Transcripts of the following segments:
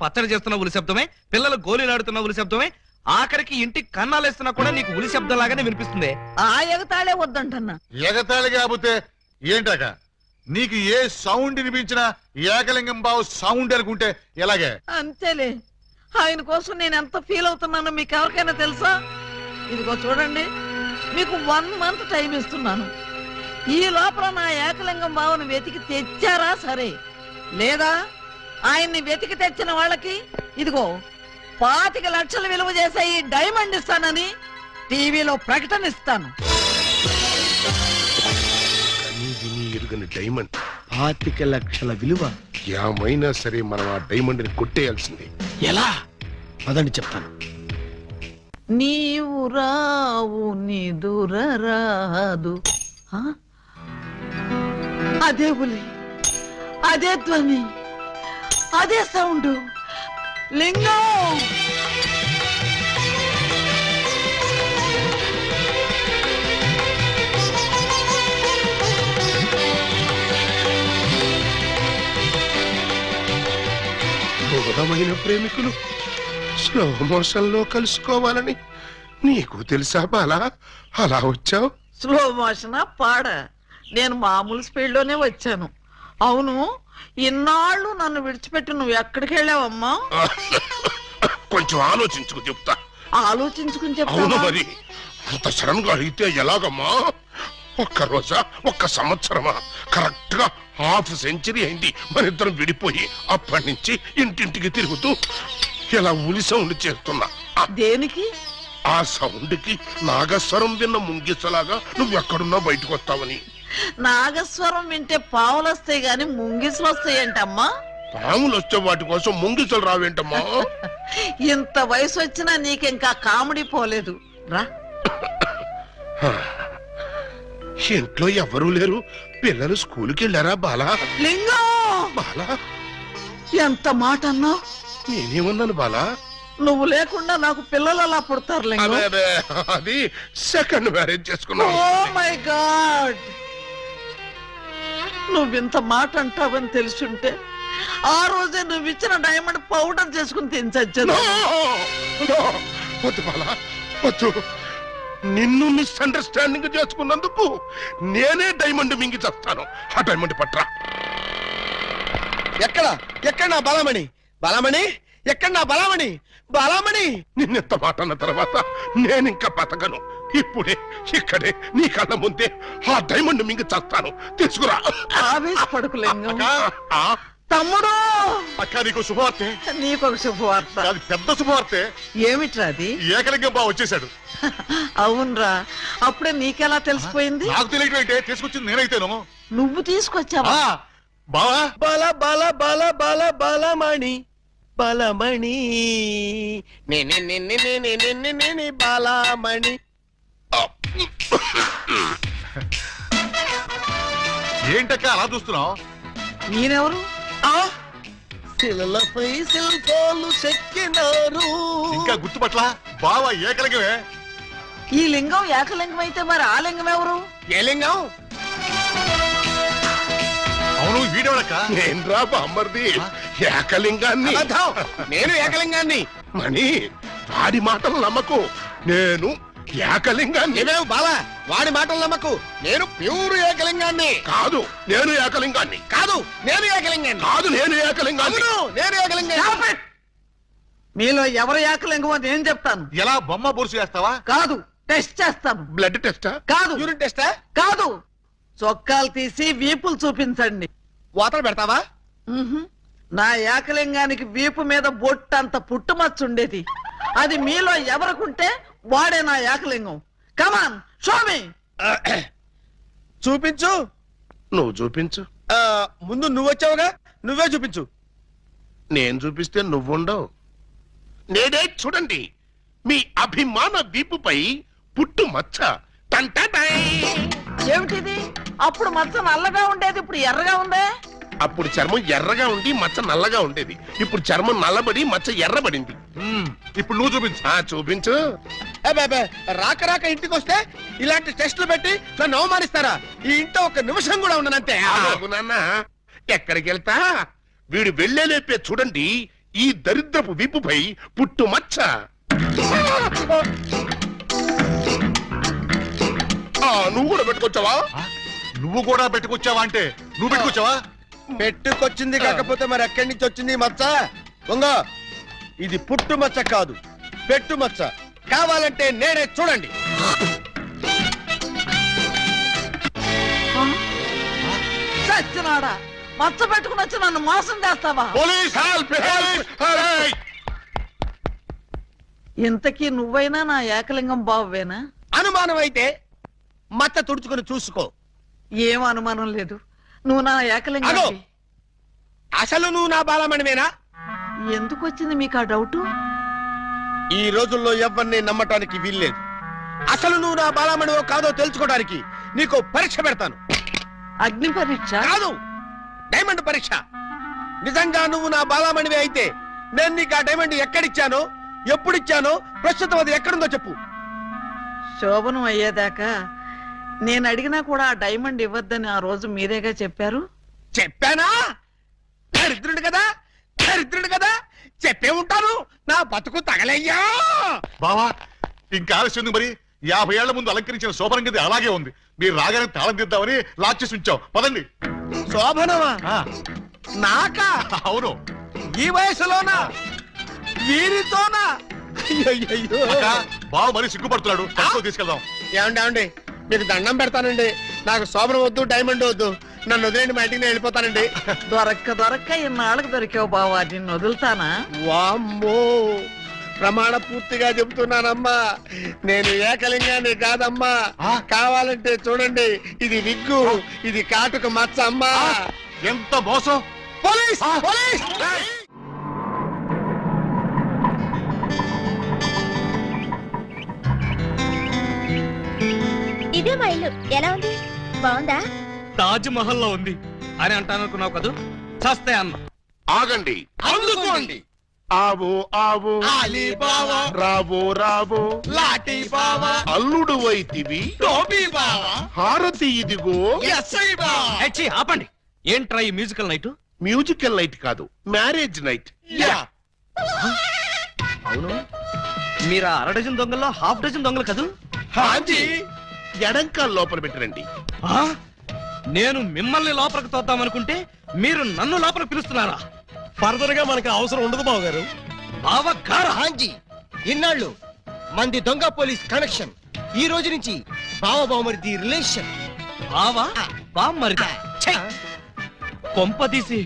పచ్చడి చేస్తున్న ఉలి శబ్దమే, పిల్లలు గోలీలాడుతున్న ఉలి శబ్దమే, ఆఖరికి ఇంటికి కన్నాలేస్తున్నా కూడా నీకు ఉలి శబ్దం లాగానే వినిపిస్తుంది. ఆ ఎగతాళే వద్దంటన్నా. ఎగతాళి కాకపోతే ఏంటాక నీకు ఏ సౌండ్ వినిపించినా ఏకలింగం బావు సౌండ్ అనుకుంటే ఎలాగే? అంతేలే, ఆయన కోసం నేను ఎంత ఫీల్ అవుతున్నానో మీకు ఎవరికైనా తెలుసా? ఇదిగో చూడండి, మీకు 1 month టైం ఇస్తున్నాను. ఈ లోపల నా ఏకలింగం బావను వెతికి తెచ్చారా సరే, లేదా ఆయన్ని వెతికి తెచ్చిన వాళ్ళకి ఇదిగో 25 లక్షలు విలువ చేసే ఈ డైమండ్ ఇస్తానని టీవీలో ప్రకటన ఇస్తాను. డైమండ్ 25 లక్షల విలువ. ఏమైనా సరే మనం ఆ డైమండ్ ని కొట్టేయాల్సింది. ఎలా? పదండి చెప్తాను. నీవు రావు నిదురరాదు. అదే ఉలి, అదే ధ్వని, అదే సౌండ్. లింగం దూరమైన ప్రేమికులు స్లో మోషన్ లో కలుసుకోవాలని నీకు తెలుసా బాలా? అలా వచ్చావు. స్లో మోషనా పాడ? నేను మామూలు స్పీడ్ లోనే వచ్చాను. అవును, ఇన్నాళ్ళు నన్ను విడిచిపెట్టి నువ్వు ఎక్కడికి వెళ్ళావమ్మా? కొంచెం ఆలోచించుకు చెప్తా. ఆలోచించుకుని అవును చెప్తా. మరి అంత సడన్ గా అడిగితే ఎలాగమ్మా? 1 రోజా 1 సంవత్సరమా? కరెక్ట్ గా ½ సెంచరీ అయింది మన ఇద్దరం విడిపోయి. అప్పటి నుంచి ఇంటింటికి తిరుగుతూ ఇలా ఉలి సౌండ్ చేస్తున్నా. దేనికి? ఆ సౌండ్ కి నాగస్వరం విన్న ముంగిసలాగా నువ్వెక్కడున్నా బయటకు వస్తావని. నాగస్వరం వింటే పావులు వస్తాయి గాని ముంగిసులు వస్తాయంటమ్మా. పాములు వచ్చే వాటి కోసం ముంగిసలు రావేంటమ్మా? ఇంత వయసు వచ్చినా నీకింకా కామెడీ పోలేదు రా. ఇంట్లో ఎవరూ లేరు, పిల్లలు స్కూల్కి వెళ్ళారా బాలా? లింగం, బాలా ఎంత మాట అన్నావు? నేనేమన్నాను బాలా? నువ్వు లేకుండా నాకు పిల్లలు అలా పుడతారు లింగం. అది సెకండ్ మ్యారేజ్ చేసుకున్నావు. ఓ మై గాడ్, నువ్వింత మాట అంటావని తెలుసుంటే ఆ రోజే నువ్వు ఇచ్చిన డైమండ్ పౌడర్ చేసుకుని తినచచ్చాను. వద్దు బాలా వద్దు. నిన్ను మిస్అండర్స్టాండింగ్ చేసుకున్నందుకు నేనే డైమండ్ మింగి చేస్తాను. ఆ డైమండ్ పట్రా. ఎక్కడ నా బలమణి? బలమణి ఎక్కడ? నా బలమణి, బలమణి. నిన్నెంత మాట అన్న తర్వాత నేనింకా బతకను. ఇప్పుడే ఇక్కడే నీ కళ్ళ ముందే ఆ డైమండ్ మింగి చేస్తాను. తీసుకురా. ఆవేశపడకు లింగం. ఆ, తమ్ముడు, అక్క నీకు శుభవార్తె. నీకొక శుభవార్త. అది పెద్ద శుభవార్తె. ఏమిట్రా అది? ఏకలింగం బావ వచ్చేసాడు. అవునరా, అప్పుడే నీకెలా తెలిసిపోయింది? నాకు తెలియటం ఏంటే, తీసుకొచ్చింది నేనైతేను. నువ్వు తీసుకొచ్చావా? బావా బల బల బల బల బలమణి, బలమణి బలమణి. ఏంటక్క అలా చూస్తున్నావు? నేనెవరు? శిలలపై శిల్పాలు చెక్కినారు. ఇంకా గుర్తుపట్ల బావా ఏకలింగమే. ఈ లింగం ఏకలింగం అయితే మరి ఆ లింగం ఎవరు? ఏ లింగం? అవును, వీడేవాడక్క. నేను రా బామ్మర్ది, ఏకలింగాన్ని. అబద్ధం, నేను ఏకలింగాన్ని. మణి, వాడి మాటలు నమ్మకు. నేను ఏకలింగాన్ని. ఏమేవు బాలా, వాడి మాటలు నమ్మకు. నేను ప్యూర్ ఏకలింగాన్ని. కాదు, నేను ఏకలింగాన్ని. కాదు, నేను ఏకలింగాన్ని. కాదు, నేను ఏకలింగాన్ని. అవును, నేను ఏకలింగాన్ని. మీలో ఎవరు ఏకలింగం అని నేను చెప్తాను. ఎలా బొమ్మ బొరుసు చేస్తావా? కాదు, టెస్ట్ చేస్తాను. బ్లడ్ టెస్టా? కాదు, యూరిన్ టెస్టా? కాదు, చొక్కాలు తీసి వీపులు చూపించండి. వాతలు పెడతావా? నా ఏకలింగానికి వీపు మీద బొట్టంత పుట్టుమచ్చ ఉండేది. అది మీలో ఎవరికుంటే వాడే నా ఏకలింగం. కమాన్, షో మీ. చూపించు. నువ్వు చూపించు. ముందు నువ్వు వచ్చావుగా, నువ్వే చూపించు. నేను చూపిస్తే నువ్వుండవు. నేనే చూడండి, మీ అభిమాన వీపుపై పుట్టు మచ్చ. టంటటై. ఏమిటిది? అప్పుడు మచ్చ నల్లగా ఉండేది, ఇప్పుడు ఎర్రగా ఉందే. అప్పుడు చర్మం ఎర్రగా ఉండి మచ్చ నల్లగా ఉండేది. ఇప్పుడు చర్మం నల్లబడి మచ్చ ఎర్రబడింది. ఇప్పుడు నువ్వు చూపించు. చూపించు. రాక రాక ఇంటికి వస్తే ఇలాంటి టెస్టులు పెట్టి నన్ను అవమానిస్తారా? ఈ ఇంట్లో 1 నిమిషం కూడా ఉండనంతే. ఆగు నాన్న, ఎక్కడికి వెళ్తా? వీడు వెళ్ళేలేపే చూడండి ఈ దరిద్రపు వీపుపై పుట్టు మచ్చ. నువ్వు కూడా పెట్టుకొచ్చావా? నువ్వు కూడా పెట్టుకొచ్చావా అంటే నువ్వు పెట్టుకొచ్చావా? పెట్టుకొచ్చింది కాకపోతే మరి ఎక్కడి నుంచి వచ్చింది ఈ మచ్చ? దొంగ, ఇది పుట్టు మచ్చ కాదు, పెట్టు మచ్చ. కావాలంటే నేనే చూడండి. చచ్చినాడా, మచ్చ పెట్టుకుని వచ్చి నన్ను మోసం చేస్తావా? Police help! ఇంతకీ నువ్వైనా నా ఏకలింగం బావేనా? అనుమానం అయితే మచ్చ తుడుచుకుని చూసుకో. ఏం అనుమానం లేదు, నువ్వు నా ఏకలింగం. అగో! అసలు నువ్వు నా బాలమణివేనా? ఎందుకు వచ్చింది మీకు ఆ డౌటు? ఈ రోజుల్లో ఎవరిని నమ్మటానికి వీల్లేదు. అసలు నువ్వు నా బాలమణివో కాదో తెలుసుకోవడానికి నీకు పరీక్ష పెడతాను. అగ్ని పరీక్ష కాదు, డైమండ్ పరీక్ష. నిజంగా నువ్వు నా బాలమణివే అయితే నేను నీకు ఆ డైమండ్ ఎక్కడిచ్చానో, ఎప్పుడిచ్చానో, ప్రస్తుతం అది ఎక్కడుందో చెప్పు. శోభనం అయ్యేదాకా నేను అడిగినా కూడా ఆ డైమండ్ ఇవ్వద్దని ఆ రోజు మీరేగా చెప్పారు. చెప్పానా? దరిద్రుడు కదా, దరిద్రుడు కదా, చెప్పే ఉంటాను. నా బతుకు తగలయ్యా. బావా, ఇంకా ఆలస్యం ఉంది మరి. 50 ఏళ్ల ముందు అలంకరించిన శోభనం గది అలాగే ఉంది. మీరు రాగానే తాళం తీద్దామని లాక్ చేసి ఉంచాం. పదండి. శోభనమా? ఆ, నాకా? అవును. ఈ వయసులోనా? వీరితోనా? అయ్యయ్యో. అక్క, బావ మరి సిగ్గుపడుతున్నాడు. తక్కువ తీసుకెళ్దాం. ఏమండి మీకు దండం పెడతానండి. నాకు శోభనం వద్దు, డైమండ్ వద్దు. నన్ను వదిలేండి, మా ఇంటికి నేను వెళ్ళిపోతానండి. దొరక్క ఇన్నాళ్ళకి దొరికావు బావా, నిన్ను వదులుతానా? వామ్మో, ప్రమాణ పూర్తిగా చెబుతున్నానమ్మా, నేను ఏకలింగాన్ని కాదమ్మా. కావాలంటే చూడండి, ఇది విగ్గు, ఇది కాటుక మచ్చ అమ్మా. ఎంత మోసం! పోలీస్! పోలీస్! ఇదే మా ఇల్లు. ఎలా ఉంది? బాగుందా? తాజ్ మహల్ లో ఉంది అని అంటాననుకున్నావు కదూ? చస్తే అన్న. ఆగండి. అందుకోండి. ఆవో ఆవో అలీబాబా, రావో రావో లాఠీ బావా, అల్లుడు వైతివి టోపీ బావా, హారతి ఇదిగో. ఎస్ఐ బావా. ఏచ్చి, ఆపండి. ఏంట్రా ఈ మ్యూజికల్ నైట్? మ్యూజికల్ నైట్ కాదు, మ్యారేజ్ నైట్. యా. అవును, మీరు అర డజన్ దొంగల్లో హాఫ్ డజన్ దొంగలు కదూ? హాంజీ. ఎడంకాల్ లోపల పెట్టరండి. ఆ? నేను మిమ్మల్ని లోపలికి తోద్దామనుకుంటే మీరు నన్ను లోపలికి పిలుస్తున్నారా? ఫర్దర్ గా మనకి అవసరం ఉండదు బావగారు. బావగారా? హాంజీ, ఇన్నాళ్ళు మంది దొంగ పోలీస్ కనెక్షన్, ఈ రోజు నుంచి బావ బావమరిది రిలేషన్. బావా బామ్మరిదా? ఛై! కొంపదీసి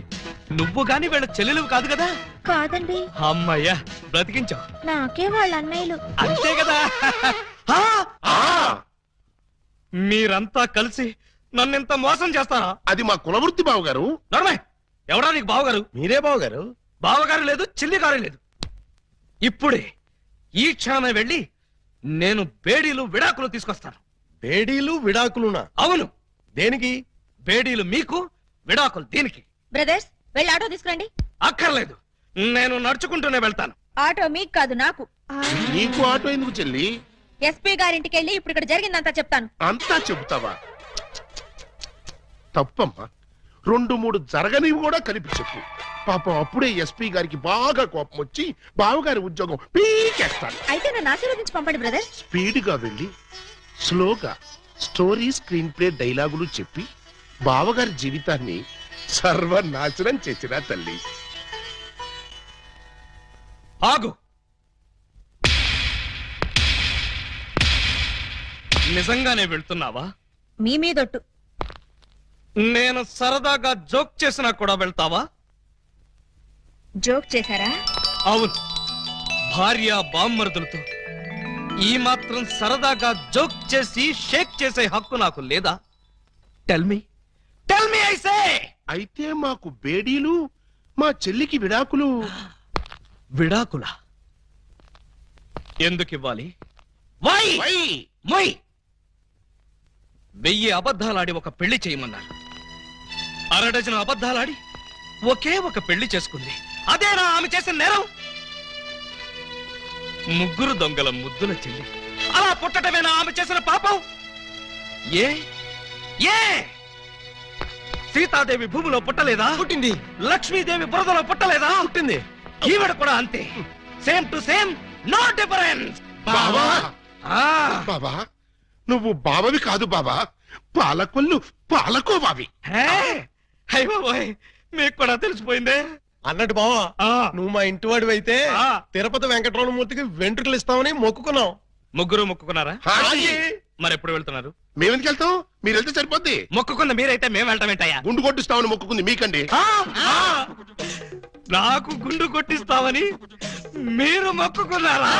నువ్వు గాని వీళ్ళ చెల్లెలు కాదు కదా? కాదండి, అమ్మయ్యా, బ్రతికించావు. నాకే వాళ్ళ అన్నయ్యలు. అంతే కదా? ఆ! ఆ, మీరంతా కలిసి నన్నింత మోసం చేస్తారా? అది మా కులవృత్తి బావగారు. నర్మే, ఎవరా నీకు బావగారు? మీరే బావగారు. బావగారు లేదు, చిల్లిగారు లేదు. ఇప్పుడే ఈ క్షణమే వెళ్ళి నేను బేడీలు విడాకులు తీసుకొస్తాను. బేడీలు విడాకులునా? అవును, దేనికి? బేడీలు మీకు, విడాకులు దీనికి. బ్రదర్స్, వెళ్ళి ఆటో తీసుకురండి. అక్కర్లేదు, నేను నడుచుకుంటూనే వెళ్తాను. ఆటో మీకు కాదు, నాకు. నీకు ఆటో ఎందుకు చెల్లి? ఎస్పీ గారింటికి వెళ్ళి ఇప్పుడు ఇక్కడ జరిగిందంతా చెప్తాను. అంతా చెబుతావా? తప్పమ్మా, 2-3 జరగనివి కూడా కలిపి చెప్పు. పాపం అప్పుడే ఎస్పీ గారికి బాగా కోపం వచ్చి బావగారి ఉద్యోగం పీకేస్తాడు. అయితే నన్ను ఆశీర్వదించి పంపండి బ్రదర్. స్పీడ్ గా వెళ్ళి స్లోగా స్టోరీ, స్క్రీన్ ప్లే, డైలాగులు చెప్పి బావగారి జీవితాన్ని సర్వనాశనం చేసిన తల్లి. ఆగు. నిజంగానే వెళ్తున్నావా? మీ మీదొట్టు. నేను సరదాగా జోక్ చేసినా కూడా వెళ్తావా? జోక్ చేశారా? అవును, భార్య బామ్మరుదులతో ఈ మాత్రం సరదాగా జోక్ చేసి షేక్ చేసే హక్కు నాకు లేదా? టెల్ మీ ఐసే. అయితే మాకు బేడీలు, మా చెల్లికి విడాకులు. విడాకుల ఎందుకు ఇవ్వాలి? వై? వై? మై 1000 అబద్ధాలాడి ఒక పెళ్లి చేయమన్నారు. 6 డజన్ అబద్ధాలాడి ఒకే ఒక పెళ్లి చేసుకుంది. అదేనా ఆమె చేసిన నేరం? 3 దొంగల ముద్దుల చెల్లి అలా పుట్టటమేనా ఆమె చేసిన పాపం? ఏ ఏ సీతాదేవి భూమిలో పుట్టలేదా? పుట్టింది. లక్ష్మీదేవి బురదలో పుట్టలేదా? పుట్టింది. ఈవిడ కూడా అంతే. Same to same, no difference. బావా బాబా, నువ్వు బావవి కాదు బాబా, పాలకొల్లు పాలకోవావి. అయ్యో మీకు కూడా తెలిసిపోయిందే. అన్నట్టు బావా, ఆ, నువ్వు మా ఇంటి వాడివి అయితే ఆ. తిరుపతి వెంకటరమణమూర్తికి వెంట్రుకలు ఇస్తామని మొక్కుకున్నాం. ముగ్గురు మొక్కుకున్నారా? హాజీ. మరి ఎప్పుడు వెళ్తున్నారు? మేమెందుకు వెళ్తాం, మీరు వెళ్తే సరిపోద్ది. మొక్కుకున్న మీరైతే మేము వెళ్ళటం ఏంటయ్యా? గుండు కొట్టిస్తామని మొక్కుకుంది మీకండి. ఆ, ఆ, నాకు గుండు కొట్టిస్తామని మీరు మొక్కుకున్నారా?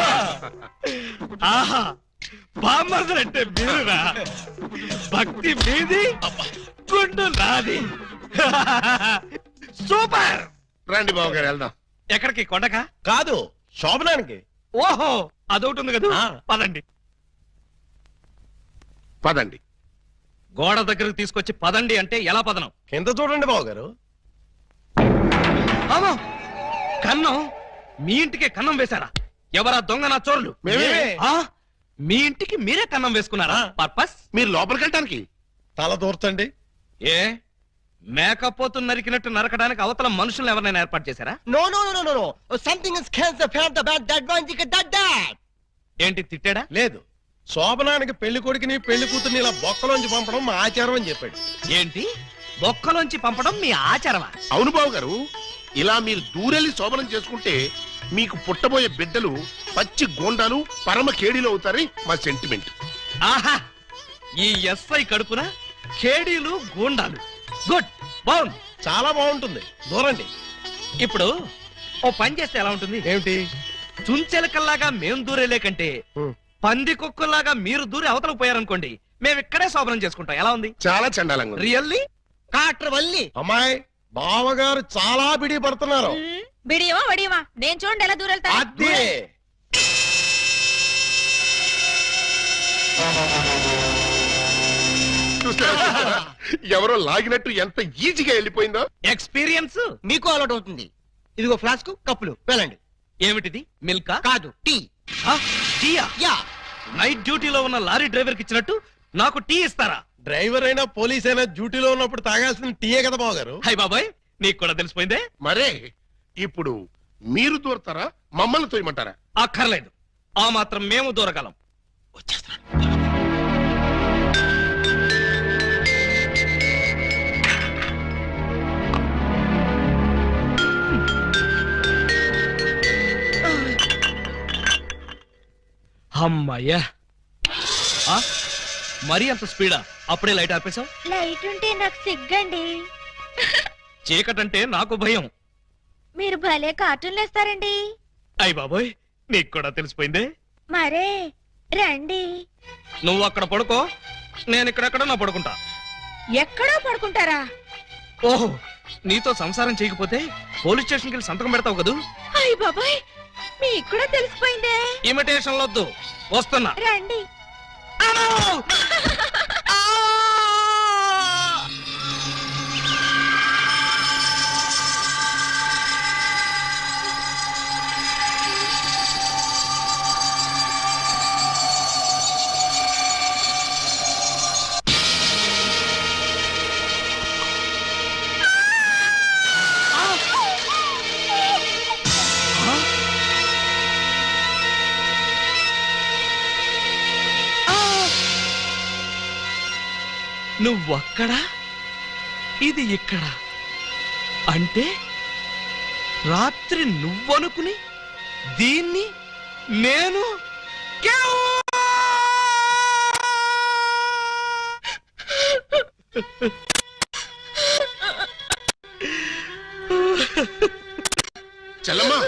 ఆహా, బామ్మర్దలంటే మీరురా. భక్తి మీది, గుండు నాది. సూపర్. రండి బావ గారు వెళ్దాం. ఎక్కడికి? కొండకా? కాదు, శోభనానికి. ఓహో, అదొకటి ఉంది కదా. ఆ. పదండి. పదండి. గోడ దగ్గరకు తీసుకొచ్చి పదండి అంటే ఎలా పదనం? కింద చూడండి బావగారు. అమ్మో, కన్నం. మీ ఇంటికే కన్నం వేశారా? ఎవరా దొంగ నా చోరులు? మేమే. ఆ, మీ ఇంటికి మీరే కన్నం వేసుకున్నారా? పర్పస్? మీరు లోపలికి వెళ్ళటానికి. తల దూర్చండి. ఏ మేకపోతు నరికినట్టు నరకడానికి అవతల మనుషులను ఎవరైనా ఏర్పాటు చేశారా? No, no, no, no, no, no. Something is cancer, found about that one, you can that. ఏంటి తిట్టాడా? లేదు, శోభనానికి పెళ్లి కొడుకుని పెళ్లి కూతుర్ని ఇలా బొక్కలోంచి పంపడం మా ఆచారం అని చెప్పాడు. ఏంటి బొక్కలోంచి పంపడం మీ ఆచారమా? అవును బావ గారు, ఇలా మీరు దూరెళ్ళి శోభనం చేసుకుంటే మీకు పుట్టబోయే బిడ్డలు పచ్చి గోండాలు పరమ కేడీలు అవుతారని మా సెంటిమెంట్. ఆహా, ఈ ఎస్ఐ కడుపున కేడీలు గూండాలు. గుడ్, బాగుంది. చాలా బాగుంటుంది, దూరండి. ఇప్పుడు ఓ పని చేస్తే ఎలా ఉంటుంది? ఏమిటి? చుంచెలకల్లాగా మేం దూరేలే కంటే పంది కుక్కల్లాగా మీరు దూరి అవతలకు పోయారనుకోండి, మేము ఇక్కడే శోభనం చేసుకుంటాం. ఎలా ఉంది? చాలా చండాలంగా ఉంది. రియల్లీ? కాట్రవల్లి. అమ్మాయి, బావగారు చాలా బిడి పడుతున్నారు. బిడియమా వడియమా నేను చూడండి ఎలా దూరెళ్తా. అదే చూస్తారా? ఎవరో లాగినట్టు ఎంత ఈజీగా వెళ్ళిపోయిందో. ఎక్స్పీరియన్స్ మీకు అలవాటు అవుతుంది. ఇదిగో ఫ్లాస్క్, కప్పులు వెళ్ళండి. ఏమిటిది? మిల్కా? కాదు, టీ. టీయా? యా. నైట్ డ్యూటీలో ఉన్న లారీ డ్రైవర్ కి ఇచ్చినట్టు నాకు టీ ఇస్తారా? డ్రైవర్ అయినా పోలీస్ అయినా డ్యూటీలో ఉన్నప్పుడు తాగాల్సిన టీయే కదా బావగారు. హై బాబాయ్, నీకు కూడా తెలిసిపోయిందే. మరే ఇప్పుడు మీరు దూరతారా, మమ్మల్ని తోయమంటారా? అక్కర్లేదు, ఆ మాత్రం మేము దూరగలం. అమ్మయ్యా, ఆ, మరీ అంత స్పీడా? అప్పుడే లైట్ ఆపేశావు. లైట్ ఉంటే నాకు సిగ్గండి. చీకటంటే నాకు భయం. మీరు భలే కార్టూన్లు వేస్తారండి. అయ్ బాబోయ్, నీకు కూడా తెలిసిపోయిందే. మరే రండి. నువ్వు అక్కడ పడుకో, నేను ఇక్కడెక్కడ నా పడుకుంటా. ఎక్కడో పడుకుంటారా? ఓహో, నీతో సంసారం చేయకపోతే పోలీస్ స్టేషన్కి వెళ్ళి సంతకం పెడతావు కదూ. అయ్య బాబాయ్, మీకు కూడా తెలిసిపోయిందే. ఇమిటేషన్ వద్దు, వస్తున్నా. రండి. నువ్వక్కడ, ఇది ఇక్కడ. అంటే రాత్రి నువ్వనుకుని దీన్ని నేను చెల్లమ్మా,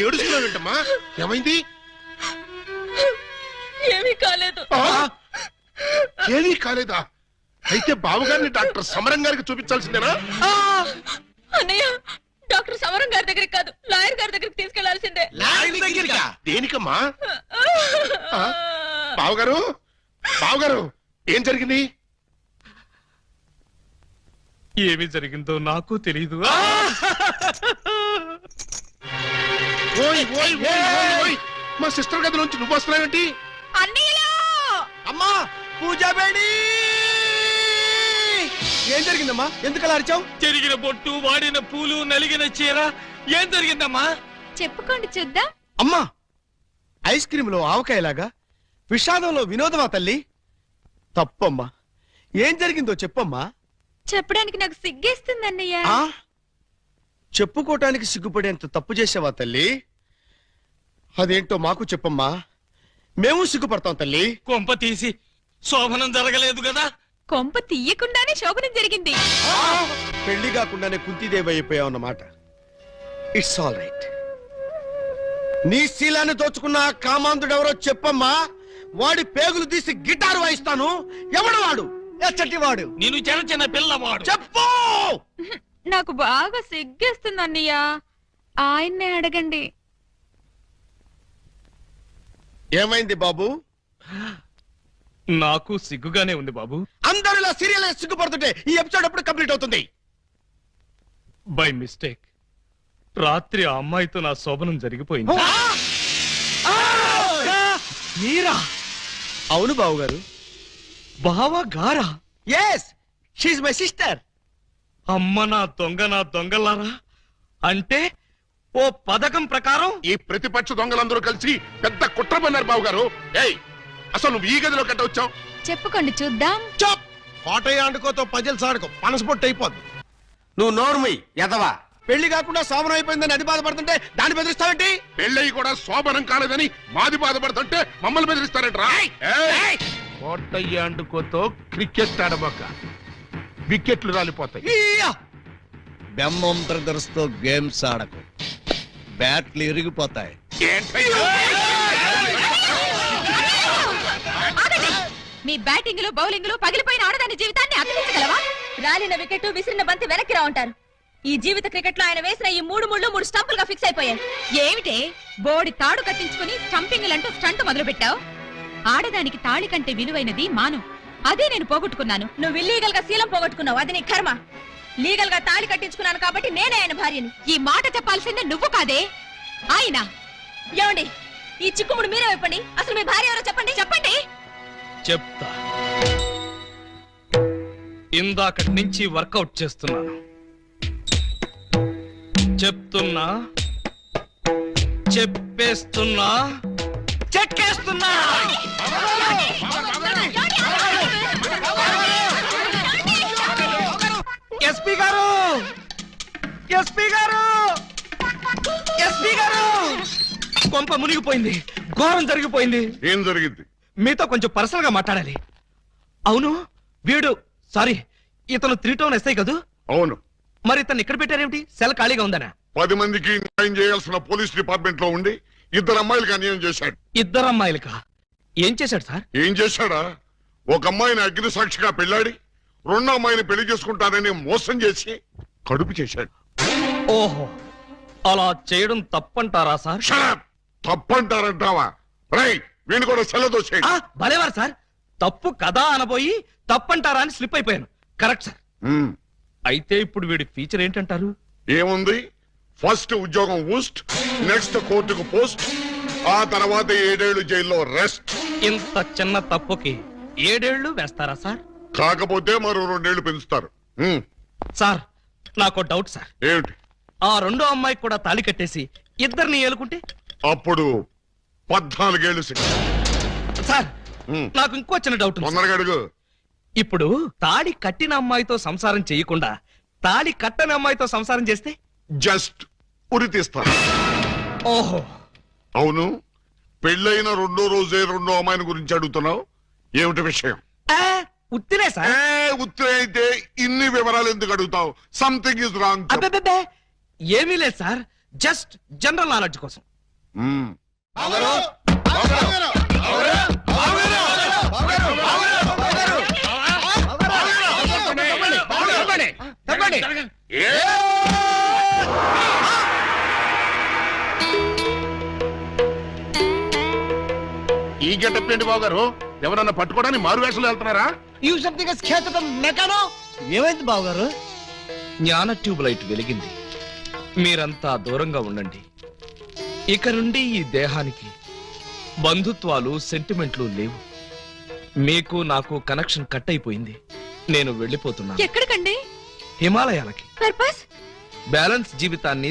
ఏడుస్తున్నావేంటమ్మా? ఏమైంది? ఏమీ కాలేదు. ఏమీ కాలేదా? అయితే బావగారిని డాక్టర్ సమరం గారికి చూపించాల్సిందేనా? అన్నయ్య, డాక్టర్ సమరం గారి దగ్గరికి కాదు, లాయర్ గారి దగ్గరికి తీసుకెళ్లాల్సిందే. దేనికమ్మా? బావగారు, బావగారు, ఏం జరిగింది? ఏమి జరిగిందో నాకు తెలీదు. ఓయ్ ఓయ్ ఓయ్ ఓయ్ ఓయ్, మా సిస్టర్ గది నుంచి నువ్వు వస్తున్నావేంటి? అన్నయ్యలో అమ్మా, పూజా బేడి. ఏం జరిగిందమ్మా? ఎందుకు అలా అరిచావు? చెరిగిన బొట్టు, వాడిన పూలు, నలిగిన చీర. ఏం జరిగిందమ్మా? చెప్పుకోండి చూద్దాం. అమ్మా, ఐస్ క్రీమ్ లో ఆవకాయలాగా విషాదంలో వినోదమా తల్లి? తప్పమ్మా, ఏం జరిగిందో చెప్పమ్మా. చెప్పడానికి నాకు సిగ్గేస్తుంది అన్నయ్య. ఆ చెప్పుకోటానికి సిగ్గుపడేంత తప్పు చేసావా తల్లి? అదేంటో మాకు చెప్పమ్మా, మేము సిగ్గుపడతాం తల్లి. కొంప తీసి శోభనం జరగలేదు కదా? కొంప తీయకుండానే శోభనం జరిగింది. పెళ్లి కాకుండానే కుంతిదేవి అయిపోయావు అన్నమాట. It's all right. నీ శీలాన్ని దోచుకున్న ఆ కామాంధుడెవరో చెప్పమ్మా. వాడి పేగులు తీసి గిటారు వాయిస్తాను. ఎవడు వాడు? ఎచ్చటి వాడు? నేను చిన్న చిన్న పిల్లవాడు. చెప్పు. నాకు బాగా సిగ్గేస్తుంది అన్నయ్య, ఆయన్నే అడగండి. ఏమైంది బాబు? నాకు సిగ్గుగానే ఉంది బాబు. అందరూ ఇలా సీరియల్ సిగ్గుపడుతుంటే ఈ ఎపిసోడ్ ఎప్పుడు కంప్లీట్ అవుతుంది? బై మిస్టేక్ రాత్రి ఆ అమ్మాయితో నా శోభనం జరిగిపోయింది. మీరా? అవును బాబు గారు. బావా గారా? Yes, she my sister. అమ్మ నా దొంగలారా. అంటే ఓ పథకం ప్రకారం ఈ ప్రతిపక్ష దొంగలందరూ కలిసి పెద్ద కుట్ర పన్నారు బాబు గారు. ఏయ్, అసలు నువ్వు ఈ గదిలో కట్ట వచ్చావు? చెప్పుకోండి చూద్దాం. చాప్. కోటయ్య ఆడుకోతో పజల్ సాడుకో, పనసపొట్టు అయిపోద్ది. నువ్వు నోర్మి ఎదవా. పెళ్లి కాకుండా శోభనం అయిపోయిందని అది బాధపడుతుంటే దాన్ని బెదిరిస్తావేంటి? పెళ్ళయి కూడా శోభనం కాలేదని మాది బాధపడుతుంటే మమ్మల్ని బెదిరిస్తారంటరా? కోటయ్య అండుకోతో క్రికెట్ ఆడబోక, వికెట్లు రాలిపోతాయి. బెమ్మం బ్రదర్స్ తో గేమ్స్ ఆడకు, బ్యాట్లు ఇరిగిపోతాయి. మీ బ్యాటింగ్ లో బౌలింగ్ లో పగిలిపోయిన ఆడదాని జీవితాన్ని అభినందించగలవా? రాలిన వికెట్ విసిరిన బంతి వెనక్కి రా ఉంటారు. ఈ జీవిత క్రికెట్ లో ఆయన వేసిన ఈ 3 స్టంపులుగా ఫిక్స్ అయిపోయాయి. ఏమిటే బోడి తాడు కట్టించుకుని స్టంపింగ్ అంటూ స్టంట్ మొదలు పెట్టావు? ఆడదానికి తాళి కంటే విలువైనది మాను. అదే నేను పోగొట్టుకున్నాను. నువ్వు ఇల్లీగల్ గా శీలం పోగొట్టుకున్నావు, అది నీ కర్మ. లీగల్ గా తాళి కట్టించుకున్నాను కాబట్టి నేనే ఆయన భార్యని. ఈ మాట చెప్పాల్సిందే నువ్వు కాదే ఆయన. ఏమండి, ఈ చిక్కుముడు మీరే చెప్పండి. అసలు మీ భార్య ఎవరో చెప్పండి. చెప్పండి. చెప్తా. ఇందాకటి నుంచి వర్కౌట్ చేస్తున్నాను. చెప్తున్నా, చెప్పేస్తున్నా, చెక్కేస్తున్నా. ఎస్పీ గారు, ఎస్పీ గారు, ఎస్పీ గారు, కొంప మునిగిపోయింది, ఘోరం జరిగిపోయింది. ఏం జరిగింది? మీతో కొంచెం పర్సనల్ గా మాట్లాడాలి. అవును, వీడు సారీ ఇతను 3 టౌన్ ఎస్ఐ కదూ? అవును. మరి ఇతను ఇక్కడ పెట్టారేమిటి? సెల్ ఖాళీగా ఉందనా? 10 మందికి న్యాయం చేయాల్సిన పోలీస్ డిపార్ట్మెంట్ లో ఉండి 2 అమ్మాయిలకి అన్యాయం చేశాడు. 2 అమ్మాయిలకా? ఏం చేశాడు సార్? ఏం చేశాడా? ఒక అమ్మాయిని అగ్ని సాక్షిగా పెళ్ళాడి 2వ అమ్మాయిని పెళ్లి చేసుకుంటానని మోసం చేసి కడుపు చేశాడు. ఓహో, అలా చేయడం తప్పంటారా సార్? షడప్! తప్పంటారంటావా? రై, వీణు కూడా సెలదోసేయండి. భలేవారు సార్, తప్పు కదా అనబోయి తప్పంటారా అని స్లిప్ అయిపోయాను. Correct sir. అయితే ఇప్పుడు వీడి ఫీచర్ ఏంటంటారు? ఏముంది? ఫస్ట్ ఉద్యోగం ఊస్ట్, నెక్స్ట్ కోర్టుకు పోస్ట్, ఆ తర్వాత 7 ఏళ్లు జైల్లో రెస్ట్. ఇంత చిన్న తప్పుకి 7 ఏళ్లు వేస్తారా సార్? కాకపోతే మరో 2 ఏళ్లు పెంచుతారు. సార్, నాకు డౌట్ సార్. ఏమిటి? ఆ 2వ అమ్మాయికి కూడా తాళి కట్టేసి 2ని ఏలుకుంటే? అప్పుడు 14 ఏళ్లు శిక్ష. సార్, నాకు ఇంకో చిన్న డౌట్ ఉంది సార్. తొందరగా అడుగు. ఇప్పుడు తాళి కట్టిన అమ్మాయితో సంసారం చేయకుండా తాళి కట్టని అమ్మాయితో సంసారం చేస్తే? జస్ట్ ఉరి తీస్తాను. ఓహో, అవును. పెళ్ళైన 2వ రోజే 2వ అమ్మాయిని గురించి అడుగుతున్నావు. ఏమిటి విషయం? ఉత్తినే సార్. ఉత్తర అయితే ఇన్ని వివరాలు ఎందుకు అడుగుతావు? Something is wrong. అబ్బే, ఏమీ లేదు సార్, జస్ట్ జనరల్ నాలెడ్జ్ కోసం. ఈ గెటప్ ఏంటి బాబు గారు? ఎవరన్నా పట్టుకోవడానికి మారు వేషాలు వెళ్తున్నారా? ఏమైంది బావగారు? జ్ఞాన ట్యూబ్ లైట్ వెలిగింది. మీరంతా దూరంగా ఉండండి. ఇక నుండి ఈ దేహానికి బంధుత్వాలు, సెంటిమెంట్లు లేవు. మీకు నాకు కనెక్షన్ కట్ అయిపోయింది. నేను వెళ్ళిపోతున్నా. ఎక్కడికండి? హిమాలయాలకి. పర్పస్? బ్యాలెన్స్ జీవితాన్ని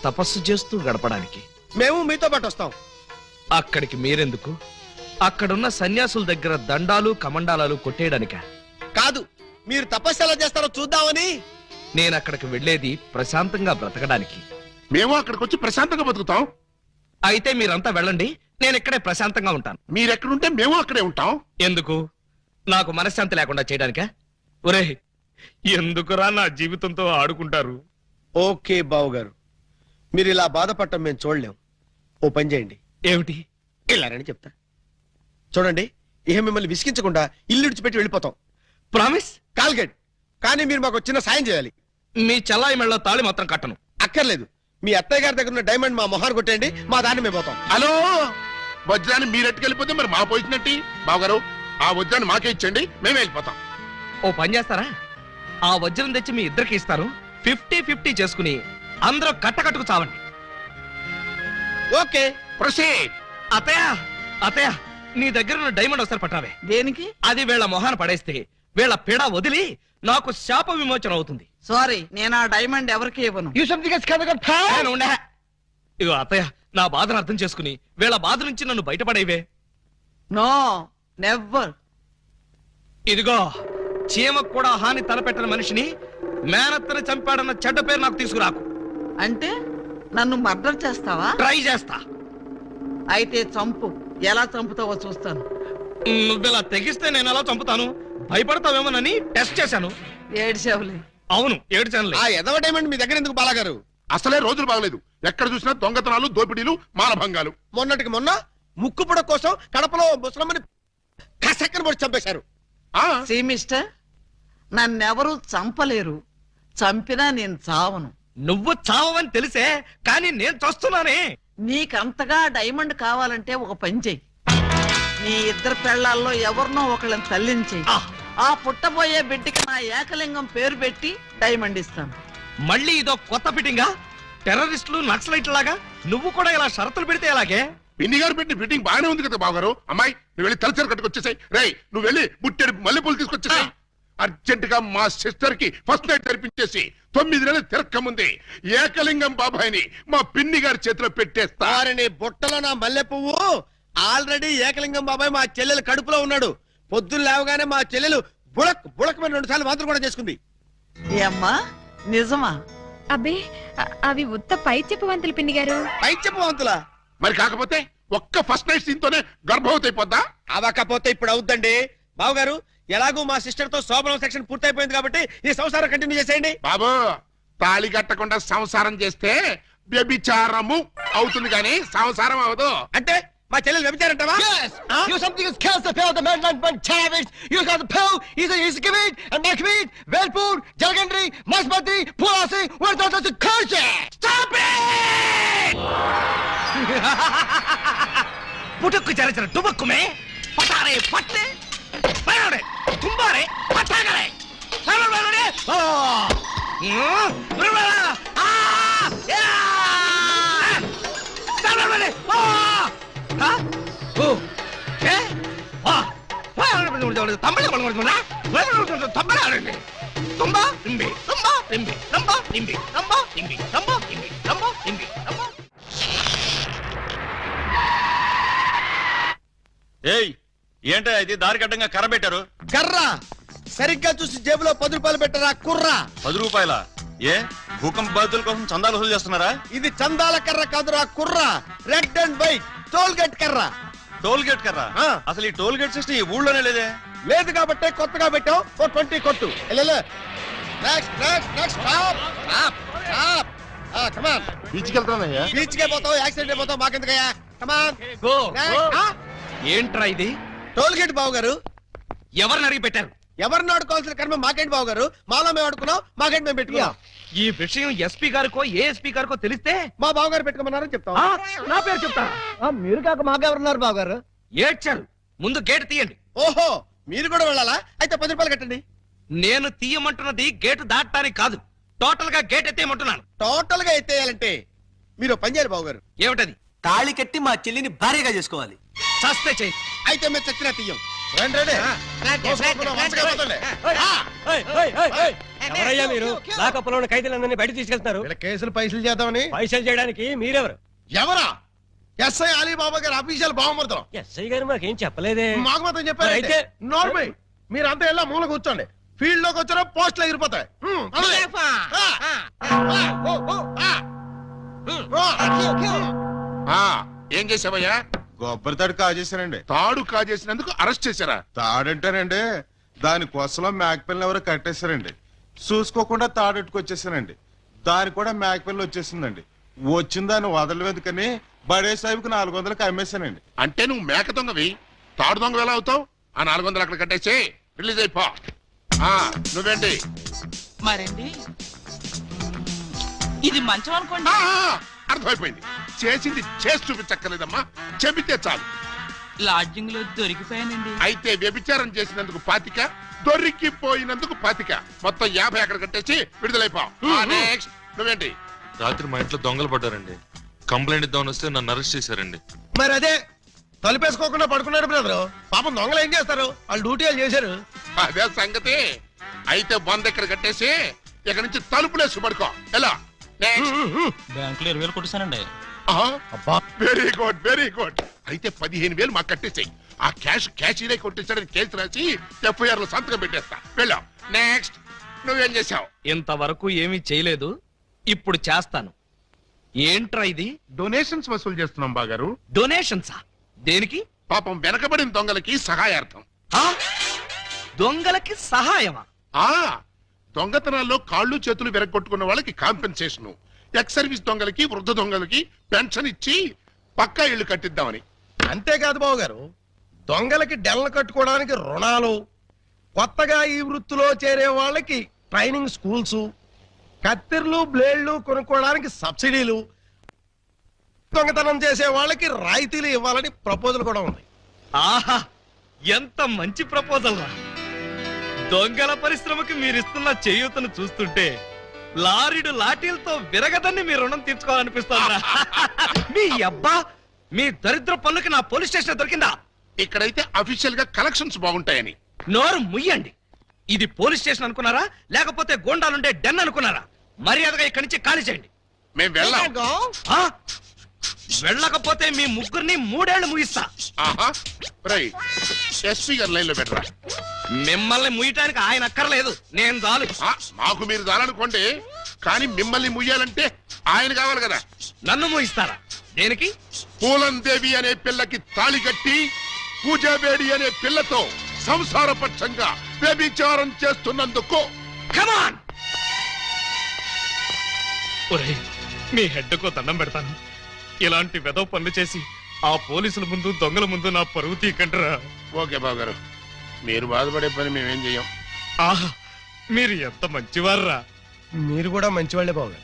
తపస్సు చేస్తూ గడపడానికి. మేము మీతో పాటు వస్తాం. అక్కడికి మీరెందుకు? అక్కడున్న సన్యాసుల దగ్గర దండాలు కమండాలాలు కొట్టేయడానిక? కాదు, మీరు తపస్సు ఎలా చేస్తారో చూద్దామని. నేను అక్కడికి వెళ్ళేది ప్రశాంతంగా బ్రతకడానికి. మేము అక్కడికి వచ్చి ప్రశాంతంగా బతుకుతాం. అయితే మీరంతా వెళ్ళండి, నేను ఇక్కడే ప్రశాంతంగా ఉంటాను. మీరెక్కడుంటే మేము అక్కడే ఉంటాం. ఎందుకు? నాకు మనశ్శాంతి లేకుండా చేయడానికా? ఒరే, ఎందుకురా నా జీవితంతో ఆడుకుంటారు? ఓకే బావు గారు, మీరు ఇలా బాధపడటం మేము చూడలేం. ఓ పని చేయండి. ఏమిటి? వెళ్ళారని చెప్తా. చూడండి, ఇహ మిమ్మల్ని విసిగించకుండా ఇల్లు విడిచిపెట్టి వెళ్ళిపోతాం. ప్రామిస్? కాల్గెట్. కానీ మీరు మాకు చిన్న సాయం చేయాలి. మీ చెల్లాయి మెళ్ళ తాళి మాత్రం కట్టను. అక్కర్లేదు, మీ అత్తయ్య గారి దగ్గర ఉన్న డైమండ్ మా మొహాన్ని కొట్టేయండి, మా దాన్ని మేము పోతాం. హలో, వజ్రాన్ని మీరెట్టుకెళ్ళిపోతే మరి మా పోయినట్టి. బావగారు, ఆ వజ్రాన్ని మాకే ఇచ్చండి, మేమే వెళ్ళిపోతాం. ఓ పని చేస్తారా? ఆ వజ్రం తెచ్చి మీ ఇద్దరికి ఇస్తాను. 50-50 చేసుకుని అందరూ కట్టకట్టుకు చావండి. Okay, proceed. అత్తయ్య, అత్తయ్య, నీ దగ్గర ఉన్న డైమండ్ ఒకసారి పట్టావే. దేనికి? అది వీళ్ళ మొహాన పడేస్తే వీళ్ళ పీడ వదిలి నాకు శాప విమోచన అవుతుంది. సారీ, నేను ఆ డైమండ్ ఎవరికి ఇవ్వను. నేను ఉండే. ఇగో అత్తయ్య, నా బాధను అర్థం చేసుకుని వీళ్ళ బాధ నుంచి నన్ను బయటపడేవే. No, never. ఇదిగో, చీమకు కూడా హాని తలపెట్టిన మనిషిని మేనత్తని చంపాడన్న చెడ్డ పేరు నాకు తీసుకురాకు. అంటే నన్ను మర్డర్ చేస్తావా? ట్రై చేస్తా. అయితే చంపు. ఎలా చంపుతావో చూస్తాను. నువ్విలా తెగిస్తే నేను ఎలా చంపుతాను? భయపడతావేమోనని టెస్ట్ చేశాను. ఏడ్చేవులే. అవును, ఏడ్చానులే. ఆ ఎదవ డైమండ్ మీ దగ్గర ఎందుకు బాలాగారు? అసలే రోజులు బాగలేదు. ఎక్కడ చూసినా దొంగతనాలు, దోపిడీలు, మానభంగాలు. మొన్నటికి మొన్న ముక్కుపుడ కోసం కడపలో ముసలమ్మని కసక్కన పొడి చంపేశారు. ఆ సీ మిస్టర్, నన్నెవరూ చంపలేరు. చంపినా నేను చావను. నువ్వు చావని తెలిసే, కానీ నేను చస్తున్నానే. నీకంతగా డైమండ్ కావాలంటే ఒక పని చెయ్యి. నీ ఇద్దరు పెళ్లాల్లో ఎవరినో ఒకళ్ళని తల్లించి ఆ, ఆ పుట్టబోయే బిడ్డకి నా ఏకలింగం పేరు పెట్టి డైమండ్ ఇస్తాను. మళ్ళీ ఇదో కొత్త ఫిట్టింగా? టెర్రరిస్టులు, నక్సలైట్ లాగా నువ్వు కూడా ఇలా షరతులు పెడితే ఎలాగే? పిన్ని గారు పెట్టిన ఫిట్టింగ్ బాగానే ఉంది కదా బావగారు. అమ్మాయి, నువ్వు వెళ్ళి తలచరు కట్టుకొచ్చేసాయి. రేయ్, నువ్వు వెళ్ళి బుట్టెడు మల్లెపూలు తీసుకొచ్చేసాయి. అర్జెంట్ గా మా సిస్టర్ కి ఫస్ట్ నైట్ తెరిపించేసి 9 నెలలు తిరక్క ముందే ఏకలింగం బాబాయిని మా పిన్ని గారి చేతిలో పెట్టేస్తా. వారిని బుట్టలో నా మల్లె పువ్వు. ఆల్రెడీ ఏకలింగం బాబాయ్ మా చెల్లెలు కడుపులో ఉన్నాడు. పొద్దున్న లేవగానే మా చెల్లెలు బుడక్ బుడక్ మీద 2 సార్లు మాత్రం కూడా చేసుకుంది. ఏమ్మా, నిజమా? అబ్బే, అవి ఉత్త పై చెప్పవంతులు పిన్ని గారు. పై చెప్పవంతులా? మరి కాకపోతే ఒక్క ఫస్ట్ నైట్ సీన్ తోనే గర్భవతి అయిపోద్దా? అవకపోతే ఇప్పుడు అవుద్దండి. బావగారు, ఎలాగూ మా సిస్టర్ తో శోభనం సెక్షన్ పూర్తయిపోయింది కాబట్టి ఈ సంసారం కంటిన్యూ చేసేయండి. బాబు, తాళి కట్టకుండా సంసారం చేస్తే వ్యభిచారము అవుతుంది కానీ సంసారం అవదు. అంటే మా చెల్లెలు వ్యభిచారంటావా? You something is kills the pill, the man like one savage. You got the pill, he's Kavit, and Makavit, Velpur, Jalgandri, Masbati, Pulasi, where does the culture? Stop it! పుట్టుకు చరచర డుబక్కుమే పటారే పట్టే పైనడే తుంబారే పట్టాగరే సరవరడే ఓ బ్రబరా ఆ యా సరవరడే ఓ హ ఓ ఏ వా తమిళ కొడుకున్నా తమిళ తుంబా ఇంబి తుంబా ఇంబి తుంబా ఇంబి తుంబా ఇంబి తుంబా ఇంబి తుంబా ఇంబి తుంబా. ఏయ్, ఏంటో ఇది దారి కట్టంగా కర్ర పెట్టారు? కర్ర సరిగ్గా చూసి జేబులో 10 రూపాయలు పెట్టరా కుర్రా. 10 రూపాయల? ఏ భూకంప బాధితుల కోసం చందాలు వసూలు చేస్తున్నారా? ఇది చందాల కర్ర కాదురా కుర్రా. Red and white toll gate కర్ర. టోల్ గేట్ కర్ర? ఆ. అసలు ఈ టోల్ గేట్ సిస్టమ్ ఈ ఊళ్ళోనే లేదే. లేదు కాబట్టి కొత్తగా పెట్టావు. 20 కొట్టు. Next next next stop stop stop. Come on. బీచ్కి వెళ్తానయ్యా. బీచ్ కే పోతావు, యాక్సిడెంట్ అయిపోతావు, మాకెందుకయ్యా? కమాన్. Go go. ఏంట్రా ఇది? టోల్ గేట్ బావు గారు. ఎవరిని అడిగి పెట్టారు? ఎవరిని ఆడుకోవాల్సిన కర్మ మాకేంటి బావు గారు? మాలో మేము ఆడుకున్నాం, మాకేంటి మేము పెట్టుకున్నాం. ఈ విషయం ఎస్పీ గారికో ఏఎస్పీ గారికో తెలిస్తే మా బావు గారు పెట్టుకోమన్నారని చెప్తాం. ఆ, నా పేరు చెప్తా. మీరు కాక మాకెవరున్నారు బావగారు? ఏడ్చారు. ముందు గేట్ తీయండి. ఓహో, మీరు కూడా వెళ్ళాలా? అయితే 10 రూపాయలు కట్టండి. నేను తీయమంటున్నది గేటు దాటడానికి కాదు, టోటల్ గా గేట్ ఎత్తేయమంటున్నాను. టోటల్ గా ఎత్తేయాలంటే మీరు పని చేయాలి బావు గారు. ఏమిటది? తాళి కట్టి మా చెల్లిని భార్యగా చేసుకోవాలి. చస్తే చెయ్యి. అయితే మేము చచ్చినా తీయం. రండి రండి కోసుకుందాం, మంచిగా పోతండి. ఎవరయ్యా మీరు లాకప్పులో ఉన్న ఖైదీలందరినీ బయట తీసుకెళ్తున్నారు? వీళ్ళ కేసులు పైసలు చేద్దామని. పైసలు చేయడానికి మీరెవరు? ఎవరా? ఎస్ఐ అలీబాబా గారు అఫీషియల్ బావమరుతాం. ఎస్ఐ గారు మాకేం చెప్పలేదే. మాకు మాత్రం చెప్పారు. అయితే నార్మల్ మీరంతా వెళ్ళా మూల కూర్చోండి. ఫీల్డ్ లోకి వచ్చారో పోస్టులు ఎగిరిపోతాయి. ఏం చేసావయ్యా? కొబ్బరి తాడు కాజేశానండి. తాడు కాజేసినందుకు అరెస్ట్ చేశారా? తాడంటారండి, దాని కొసలో మేకపిల్లని ఎవరో కట్టేశారండి. చూసుకోకుండా తాడెట్టుకొచ్చేసానండి. దాని కూడా మేకపిల్ల వచ్చేసిందండి. వచ్చిన దాన్ని వదలవేందుకని బడే సాహిబ్కి 400కి అమ్మేశానండి. అంటే నువ్వు మేక దొంగవి, తాడు దొంగ ఎలా అవుతావు? ఆ 400 అక్కడ కట్టేసి రిలీజ్ అయిపో. నువ్వేంటి? మరండి ఇది మంచం అనుకోండి. అర్థమైపోయింది. చేసింది చేసి చూపించక్కర్లేదమ్మా, చెబితే చాలు. లాడ్జింగ్ లో దొరికిపోయానండి. అయితే వ్యభిచారం చేసినందుకు 25, దొరికిపోయినందుకు 25, మొత్తం 50 అక్కడ కట్టేసి విడుదలైపో. నెక్స్ట్ నువ్వేంటి? రాత్రి మా ఇంట్లో దొంగలు పడ్డారండి. కంప్లైంట్ ఇద్దామని వస్తే నన్ను అరెస్ట్ చేశారండి. మరి అదే తలుపేసుకోకుండా పడుకున్నాడు బ్రదరు. పాపం దొంగలు ఏం చేస్తారు? వాళ్ళు డ్యూటీ వాళ్ళు చేశారు. అదే సంగతి. అయితే 100 ఇక్కడ కట్టేసి ఇక్కడ నుంచి తలుపులేసి పడుకో. ఎలా? బ్యాంకులో 20,000 కొట్టేశానండి. Very good, very good. అయితే 15,000 మాకు కట్టేసాయి. ఆ క్యాషీనే కొట్టేసాడని కేసు రాసి FIR లో సంతకం పెట్టేస్తా. వెళ్ళాం. నెక్స్ట్ నువ్వేం చేసావు? ఇంతవరకు ఏమీ చేయలేదు, ఇప్పుడు చేస్తాను. ఏంట్రా ఇది? డొనేషన్స్ వసూలు చేస్తున్నాం బాగారు. డొనేషన్సా? దేనికి? పాపం వెనకబడిన దొంగలకి సహాయార్థం. దొంగలకి సహాయమా? దొంగతనాల్లో కాళ్ళు చేతులు విరగొట్టుకున్న వాళ్ళకి కాంపెన్సేషన్, ఎక్స్ సర్వీస్ దొంగలకి, వృద్ధ దొంగలకి పెన్షన్ ఇచ్చి పక్కా ఇళ్లు కట్టిద్దామని. అంతేకాదు బాబు గారు, దొంగలకి డెల్లు కట్టుకోవడానికి రుణాలు, కొత్తగా ఈ వృత్తిలో చేరే వాళ్ళకి ట్రైనింగ్ స్కూల్స్, కత్తిర్లు బ్లేడ్లు కొనుక్కోవడానికి సబ్సిడీలు, దొంగతనం చేసే వాళ్ళకి రాయితీలు ఇవ్వాలని ప్రపోజల్ కూడా ఉంది. ఆహా, ఎంత మంచి ప్రపోజల్ రా! దొంగల పరిశ్రమకి మీరిస్తున్న చేయూతను చూస్తుంటే లారీడు లాఠీలతో విరగదని మీ రుణం తీర్చుకోవాలనిపిస్తోందిరా. మీ అబ్బా, మీ దరిద్ర పనులకి నా పోలీస్ స్టేషన్ దొరికిందా? ఇక్కడైతే అఫీషియల్ గా కలెక్షన్స్ బాగుంటాయని. నోరు ముయ్యండి. ఇది పోలీస్ స్టేషన్ అనుకున్నారా, లేకపోతే గోండాలుండే డెన్ అనుకున్నారా? మర్యాదగా ఇక్కడి నుంచి ఖాళీ చేయండి. మేము వెళ్ళాం. ఆ? వెళ్ళకపోతే మీ ముగ్గురిని 3 ఏళ్లు ముగిస్తా. ఎస్పీ గారి లైన్ లో పెట్టరా. మిమ్మల్ని ముయ్యటానికి ఆయన అక్కర్లేదు, నేను చాలు. మాకు మీరు దాలనుకోండి, కానీ మిమ్మల్ని ముయ్యాలంటే ఆయన కావాలి కదా. నన్ను ముయిస్తారా? దేనికి? పూలందేవి అనే పిల్లకి తాళి కట్టి పూజాబేడి అనే పిల్లతో సంసారపక్షంగా వ్యభిచారం చేస్తున్నందుకు. కమాన్! ఒరేయ్, మీ హెడ్కో దండం పెడతాను. ఇలాంటి వెదవ పనులు చేసి ఆ పోలీసుల ముందు, దొంగల ముందు నా పరువు తీకంటరా. ఓకే బాబు గారు, మీరు బాధపడే పని మేమేం చెయ్యం. ఆహా, మీరు ఎంత మంచివారురా. మీరు కూడా మంచివాళ్లే బాబు గారు.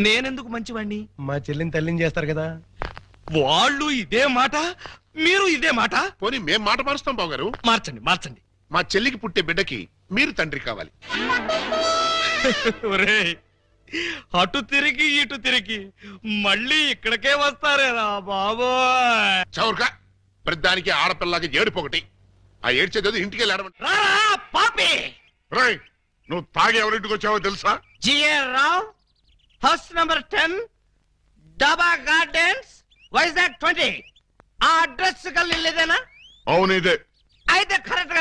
నేనెందుకు మంచివాణ్ణి? మా చెల్లిని తల్లిని చేస్తారు కదా. వాళ్ళు ఇదే మాట, మీరు ఇదే మాట. పోనీ మేం మాట మారుస్తాం బాబు గారు. మార్చండి, మార్చండి. మా చెల్లికి పుట్టే బిడ్డకి మీరు తండ్రి కావాలి. ఒరేయ్, అటు తిరిగి ఇటు తిరిగి మళ్ళీ ఇక్కడికే వస్తారేరా బాబోయ్. చౌర్గా ప్రతిదానికి ఆడపిల్లకి ఏడుపొకటి. ఆ ఏడ్చేది ఇంటికి వెళ్ళాడమంట. రారా పాపి! రై, నువ్వు తాగి ఎవరింటికి వచ్చావో తెలుసా? G R Rao, house number 10, Daba Gardens, Vizag 20. ఆ అడ్రస్ కలిదేనా? అవును ఇదే. అయితే కరెక్ట్